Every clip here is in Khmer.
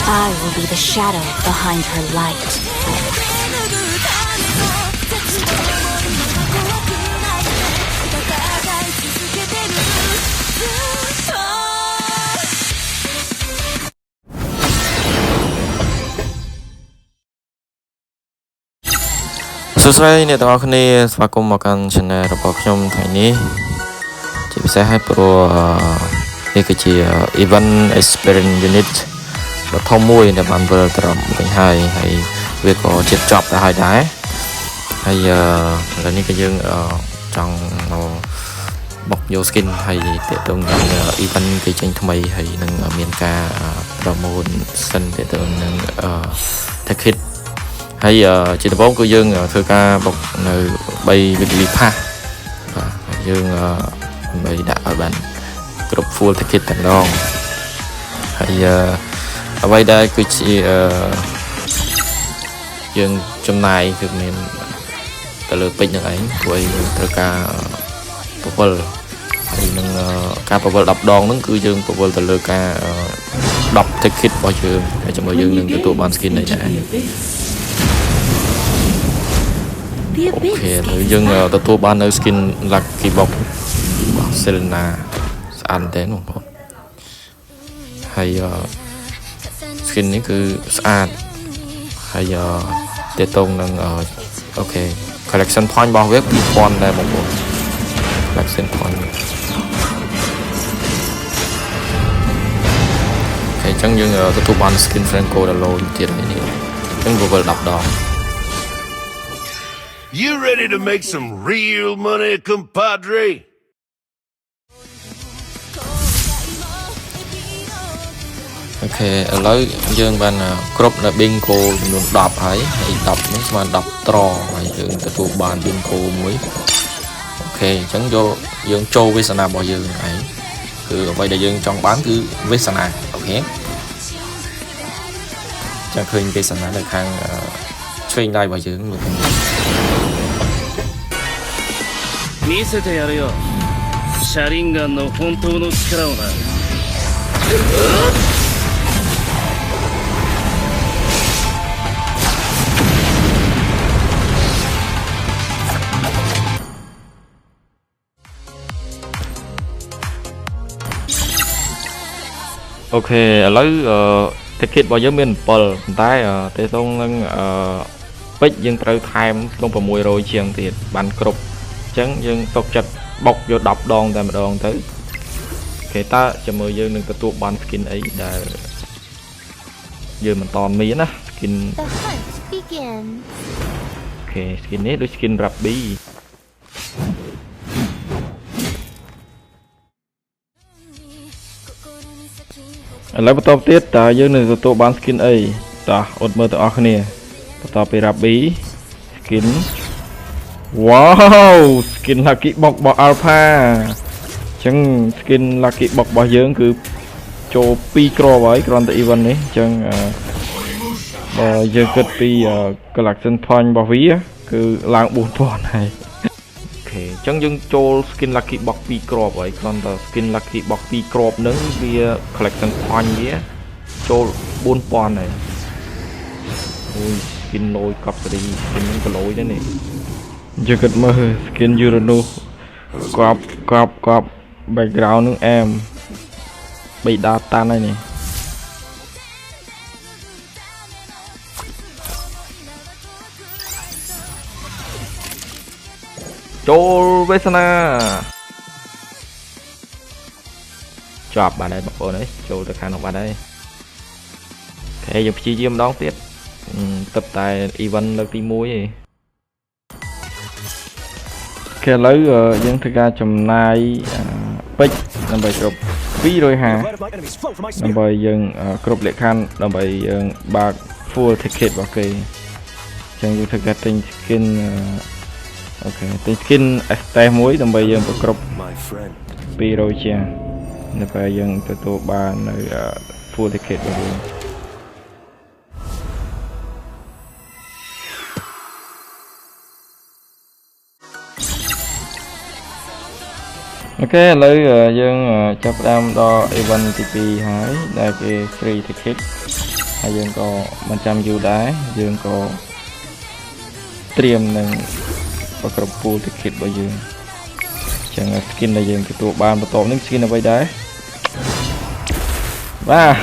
I will be the shadow behind her light. So sorry អ្នកទាំងអស់គ្នាស្វាគមន៍មកកាន់ channel របស់ខ្ញុំថ្ងៃនេះជាពិសេសឲ្យព្រោះនេះគឺជា event experience unit ដ៏ធំមួយដែលបានវិលត្រឡប់វិញហើយវាក៏ជិតចប់ទៅហើយដែរហើយឥឡូវនេះក៏យើងចង់បុកយក skin ហើយទាក់ទងនឹង event គេចេញថ្មីហើយនឹងមានការ promotion ទាក់ទងនឹង ticket ហើយជាដំបូងគឺយើងធ្វើការបុកនៅ3 weekly pass បាទយើងដើម្បីដាក់ឲ្យបានគ្រប់ full ticket ទាំងដងហើយអ្វីដែលគឺជាយើងចំណាយគឺមានទៅលើពេជ្រនឹងឯងព្រោះយើងត្រូវការពវល់ហើយនឹងការពវល់10ដងហ្នឹងគឺយើងពវល់ទៅលើការ10 ticket របស់យើងហើយជាមួយយើងនឹងទទួលបាន skin នេះដែរអូខេហើយយើងទទួលបាននៅ skin lucky box របស់ Selena ស្អាតតែបងប្អូនហើយskin នេះគឺស្អាតហើយទាក់ទងនឹងអូខេ collection point របស់វា 2000 ដែរបងប្អូន collection point ហើយអញ្ចឹងយើងទទួលបាន skin Franco ដល់លោទៀតហើយនេះអញ្ចឹង level 10 ដងYou ready to make some real money, compadre? អូខេឥឡូវយើងបានគ្រប់នៅ bingo ចំនួន10ហើយ10នេះស្មើ10ត្រហើយយើងទទួលបាន bingo មួយអូខេអញ្ចឹងយើងចូលវាសនារបស់យើងឯងគឺអ្វីដែលយើងចង់បានគឺវាសនាអូខេចាំឃើញវាសនានៅខាងឆ្វេងដៃរបស់យើងមើល見せてやるよシャリンガンの本当の力をなអូខេឥឡូវticket របស់យើងមាន7ប៉ុន្តែទេតងនឹងពេជ្រយើងត្រូវថែមក្នុង600ជាងទៀតបានគ្រប់អញ្ចឹងយើងຕົកចិត្តបុកយក10ដងតែម្ដងទៅគេតើជាមួយយើងនឹងទទួលបាន skin អីដែលយើងមិនតន់មានណា skin អូខេ skin នេះដូច skin Rabby ឥឡូវបន្តទៀតតើយើងនឹងទទួលបាន skin អីតោះអត់មើលទាំងអស់គ្នាបន្តពី Rabby skin Wow skin lucky box របស់ Alpha អញ្ចឹង skin lucky box របស់យើងគឺចូល2គ្រាប់ហើយគ្រាន់តែ event នេះអញ្ចឹងបើយើងគិតពី collection point របស់វាគឺឡើង 4000 ហើយអូខេអញ្ចឹងយើងចូល skin lucky box 2គ្រាប់ហើយគ្រាន់តែ skin lucky box 2គ្រាប់ហ្នឹងវា collection point វាចូល4000ហើយអូយ skin លយកប់សេរី skin ហ្នឹងក៏លយដែរនេះយើងគិតមើល skin Uranus កប់ background នឹងអែមបៃតាតាន់ហើយនេះចូលវាសនាចប់បានហើយបងប្អូនអើយចូលទៅខាងនោះបានហើយអូខេយើងព្យាយាមម្ដងទៀតទឹកតែ event លើកទី1ឯងឥឡូវយើងធ្វើការចំណាយពេជ្រដើម្បីគ្រប់250ដើម្បីយើងគ្រប់លក្ខខណ្ឌដើម្បីយើងបើក full ticket របស់គេអញ្ចឹងយើងធ្វើការទិញ skin អូខេទិញ skin estate មួយដើម្បីយើងប្រគ្រប់200ជាងនៅពេលយើងទទួលបាននៅ full ticket របស់យើងអូខេឥឡូវយើងចាប់ផ្ដើមដល់ event ទី2ហើយដែលគេ free ticket ហើយយើងក៏មិនចាំយូរដែរយើងក៏ត្រៀមនឹងប្រកបពូល ticket របស់យើងចឹង skin ដែលយើងទទួលបានបន្ទាប់នេះ skin អ្វីដែរបាទ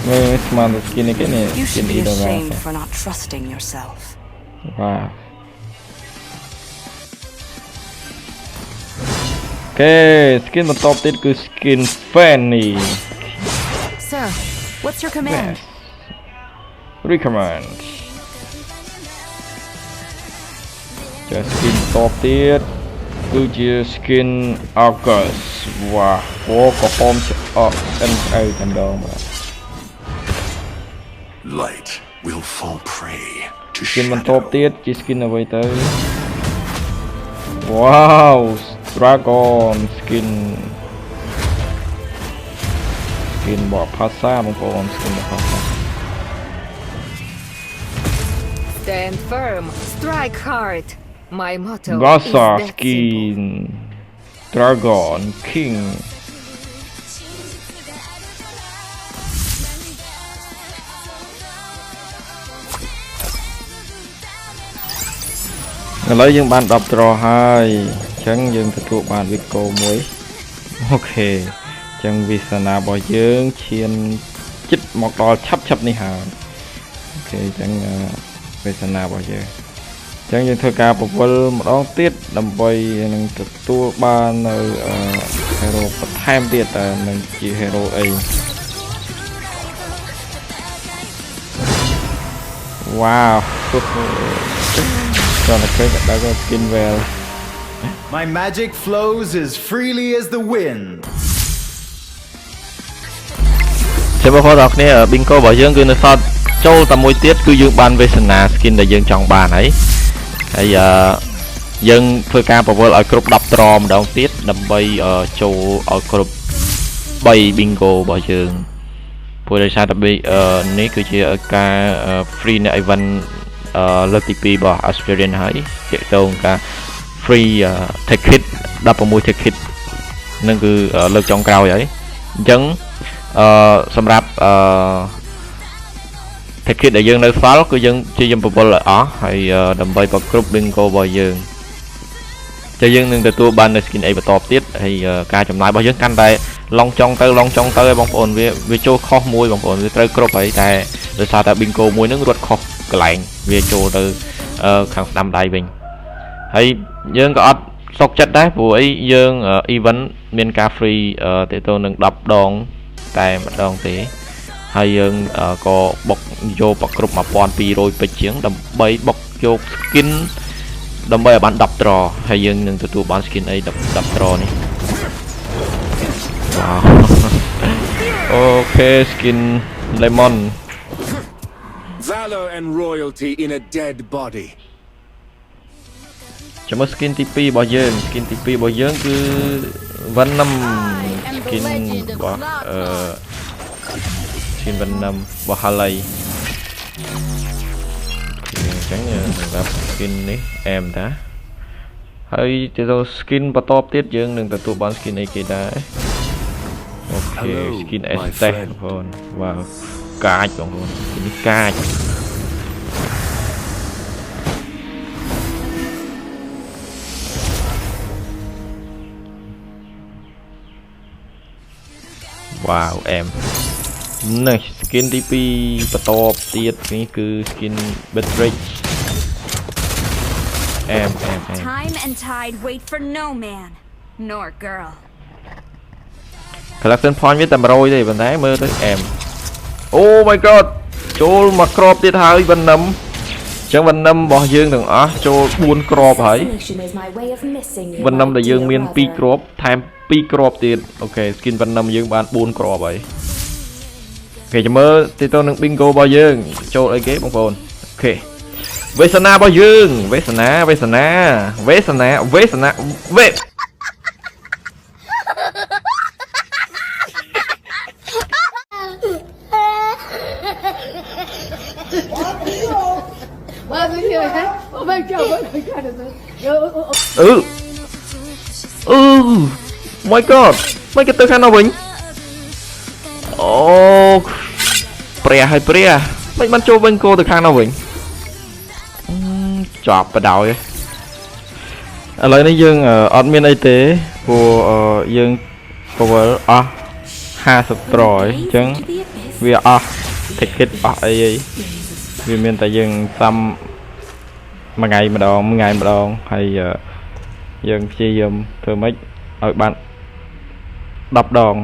មើលស្មាន skin នេះគេនេះ You skin should be នេះដល់ ashamed for not trusting yourself. បាទ អូខេ skin បន្ទាប់ទៀតគឺ skin Fanny Sir, what's your command? recommend ចា skin បន្ទាប់ទៀតគឺជា skin August វ៉ាអូក៏ហមឆ្អកស្អិនស្អៅតែម្ដងបាទ Light will fall prey to skin បន្ទាប់ shadow. ទៀតជា skin អ្វីទៅ wow dragon skin បបផាសាបងប្អូន skin បបផាសា Stand firm, strike hard. My motto is Vasa that simple. skin Dragon King ឥឡូវយើងបាន10ត្រហើយអញ្ចឹងយើងទទួលបានវីកូមួយអូខេអញ្ចឹងវាសនារបស់យើងឈានចិត្តមកដល់ឆាប់នេះហើយអូខេអញ្ចឹងវាសនារបស់យើងអញ្ចឹងយើងធ្វើការពវល់ម្ដងទៀតដើម្បីនឹងទទួលបាននៅhero បន្ថែមទៀតតែនឹងជា hero អី wow ចូលទៅដល់ skin well My magic flows as freely as the wind. ចាំបងប្អូនអរគ្នា bingo របស់យើងគឺនៅសល់ចូលតែមួយទៀតគឺយើងបានវាសនា skin ដែលយើងចង់បានហើយយើងធ្វើការប្រវល់ឲ្យគ្រប់10ត្រម្ដងទៀតដើម្បីចូលឲ្យគ្រប់3 bingo របស់យើងព្រោះដោយសារតែនេះគឺជាការ free នៅ event លើកទី2របស់ Aspirian ហើយទាក់ទងការ free ticket 16 ticket នឹងគឺលើកចុងក្រោយហើយអញ្ចឹងសម្រាប់ticket ដែលយើងនៅសល់គឺយើងប្រវល់ឲ្យអស់ហើយដើម្បីប្រគ្រប់ bingo របស់យើងតែយើងនឹងទទួលបាននៅ skin អីបន្តទៀតហើយការចំណាយរបស់យើងកាន់តែឡងចង់ទៅឲ្យបងប្អូនវាចូលខុសមួយបងប្អូនវាត្រូវគ្រប់ហើយតែដោយសារតែ bingo មួយនឹងរត់ខុសកន្លែងវាចូលទៅខាងស្ដាំដៃវិញហើយយើងក៏អត់សុខចិត្តដែរព្រោះអីយើង event មានការ free ទៅនឹង10ដងតែម្ដងទេហើយយើងក៏បុកយកប្រគ្រប់ 1200 ពេជ្រជាងដើម្បីបុកយក skin ដើម្បីឲ្យបាន10ត្រហើយយើងនឹងទទួលបាន skin អី10ត្រនេះ wow អូខេ skin lemon Valor and royalty in a dead body. ចាំមើល skin ទី2របស់យើង skin ទី2របស់យើងគឺ Venom skin របស់skin Venom របស់ Harley អញ្ចឹងសម្រាប់ skin នេះអែមតាហើយទៅ skin បន្តទៀតយើងនឹងទទួលបាន skin អីគេដែរអូខេ skin Estes បងប្អូន wow កាចបងប្អូននេះកាចវ៉ាវអែមនេះ skin ទី2បន្តទៀតនេះគឺ skin Beatrix អែម Time and tide wait for no man nor girl. collection point វាតែ100ទេប៉ុន្តែមើលទៅអែម Oh my god ចូលមកក្របទៀតហើយ Venom អញ្ចឹង Venom របស់យើងទាំងអស់ចូល4ក្របហើយ Venom ដែលយើងមាន2ក្របថែម2ក្របទៀតអូខេ skin Venom យើងបាន4ក្របហើយគេចាំមើលទៅនឹង bingo របស់យើងចូលអីគេបងប្អូនអូខេវាសនារបស់យើងវាសនា my god មិនគេទៅខាងនោះវិញអូ ព្រះហើយព្រះមិនបានចូលវិញគោទៅខាងនោះវិញជាប់បដ ដោយឥឡូវនេះយើងអត់មានអីទេព្រោះយើង power អស់ 50 ត្រយអញ្ចឹងវាអស់ ticket អស់អីវាមានតែយើងសំមួយថ្ងៃម្ដងហើយយើងព្យាយាមធ្វើម៉េចឲ្យបាន 10 ដង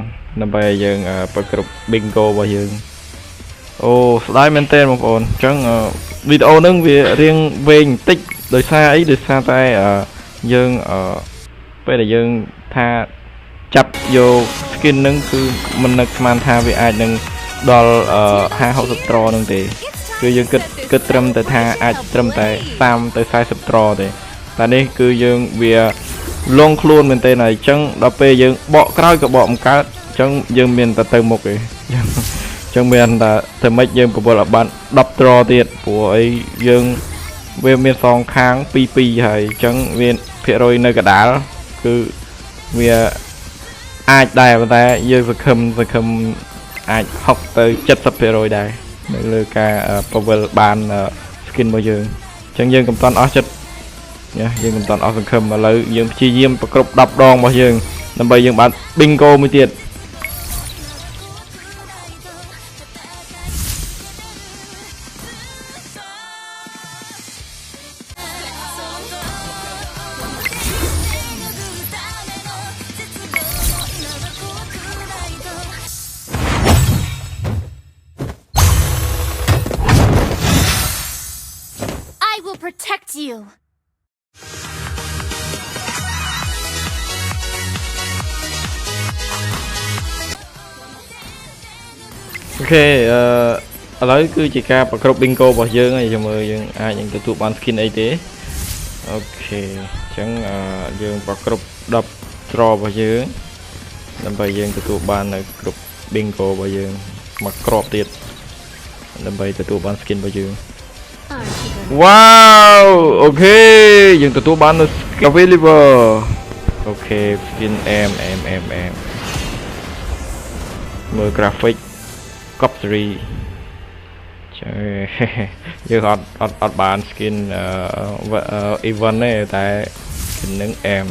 ដើម្បីឲ្យយើងប្រគ្រប់ bingo របស់យើងអូស្ដាយមែនទែនបងប្អូនអញ្ចឹងវីដេអូហ្នឹងវារៀងវែងបន្តិចដោយសារអីដោយសារតែយើងពេលដែលយើងថាចាប់យក skin ហ្នឹងគឺមិននឹកស្មានថាវាអាចនឹងដល់50-60 ត្រហ្នឹងទេគឺយើងគិតត្រឹមតែថាអាចត្រឹមតែ30ទៅ40 ត្រទេតែនេះគឺយើងវាលងខ្លួនមែនទែនហើយអញ្ចឹងដល់ពេលយើងបកក្រោយក៏បកមិនកើតអញ្ចឹងយើងមានតែទៅមុខទេអញ្ចឹងមានតែធ្វើម៉េចយើងប្រវល់ឲ្យបាន 10 ត្រទៀតព្រោះអីយើងវាមានសងខាង 2 ហើយអញ្ចឹងវាភាគរយនៅកណ្ដាលគឺវាអាចដែរតែយើងសង្ឃឹមអាចហុកទៅ 70% ដែរនៅលើការប្រវល់បាន skin របស់យើងអញ្ចឹងយើងកំតាន់អស់ចិត្តយើងកំតាន់អស់សង្ឃឹមឥឡូវយើងព្យាយាមប្រគ្រប់ 10 ដងរបស់យើងដើម្បីយើងបាន bingo មួយទៀត I will protect you. អូខេឥឡូវគឺជាការប្រគ្រប់ bingo របស់យើងហើយចាំមើលយើងអាចនឹងទទួលបាន skin អីទេអូខេអញ្ចឹងយើងប្រគ្រប់ 10 ត្ររបស់យើងដើម្បីយើងទទួលបាននៅគ្រប់ bingo របស់យើងមកក្របទៀតដើម្បីទទួលបាន skin របស់យើង Wow អូខេយើងទទួលបាននៅ available អូខេ skin M មើល graphic cop 3ចាយើងអត់បាន skin event ទេតែ skin នឹង M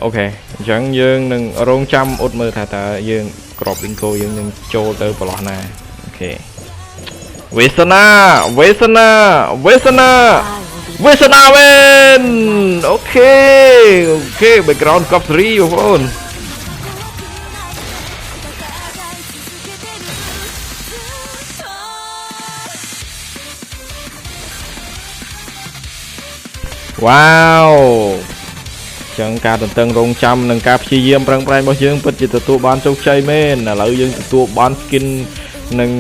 អូខេអញ្ចឹងយើងនឹងរងចាំអត់មើលថាតើយើងក្រប bingo យើងនឹងចូលទៅប្រឡោះណាអូខេវាសនាវិញអូខេ background cop 3បងប្អូន Wow ចឹងការទន្ទឹងរង់ចាំនិងការព្យាយាមប្រឹងប្រែងរបស់យើងពិតជាទទួលបានជោគជ័យមែនឥឡូវយើងទទួលបាន skin និង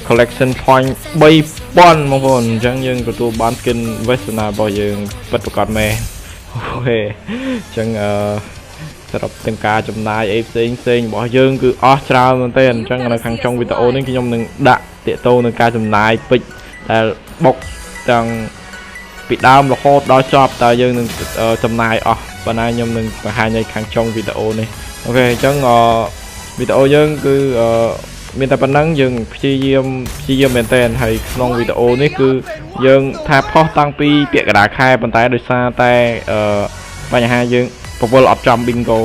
collection point 3000បងប្អូនអញ្ចឹងយើងទទួលបាន skin Vesna របស់យើងពិតប្រាកដមែនអូខេអញ្ចឹងសរុបទាំងការចំណាយអីផ្សេងរបស់យើងគឺអស់ច្រើនមែនទេអញ្ចឹងនៅខាងចុងវីដេអូនេះខ្ញុំនឹងដាក់ទាក់ទងនឹងការចំណាយពេជ្រដែលបុកទាំងពីដើមរហូតដល់ចប់តើយើងនឹងចំណាយអស់ប៉ុន្តែខ្ញុំនឹងបង្ហាញនៅខាងចុងវីដេអូនេះអូខេអញ្ចឹងវីដេអូយើងគឺមានតែប៉ុណ្ណឹងយើងព្យាយាមមែនតើហើយក្នុងវីដេអូនេះគឺយើងថាផុសតាំងពីពាក់កណ្ដាលខែប៉ុន្តែដោយសារតែបញ្ហាយើងប្រវល់អត់ចំ bingo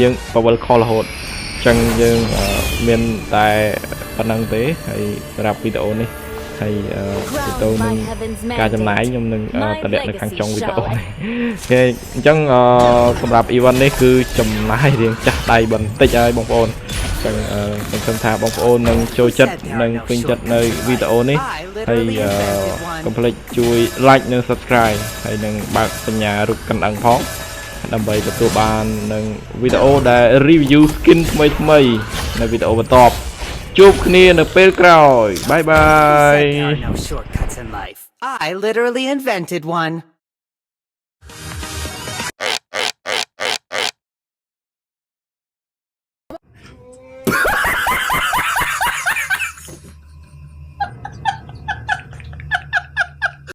យើងប្រវល់ខលរហូតអញ្ចឹងយើងមានតែប៉ុណ្ណឹងទេហើយសម្រាប់វីដេអូនេះហើយវីដេអូនឹងការចំណាយខ្ញុំនឹងតម្លាក់នៅខាងចុងវីដេអូនេះអូខេអញ្ចឹងសម្រាប់ event នេះគឺចំណាយរៀងចាស់ដៃបន្តិចហើយបងប្អូនអញ្ចឹងខ្ញុំថាបងប្អូននឹងចូលចិត្តនិងពេញចិត្តនៅវីដេអូនេះហើយកុំភ្លេចជួយ like និង subscribe ហើយនឹងបើកសញ្ញារូបកណ្ដឹងផងដើម្បីទទួលបាននឹងវីដេអូដែល review skin ថ្មីនៅវីដេអូបន្ទាប់ជួបគ្នានៅពេលក្រោយបាយបាយ There are no shortcuts in life. I literally invented one.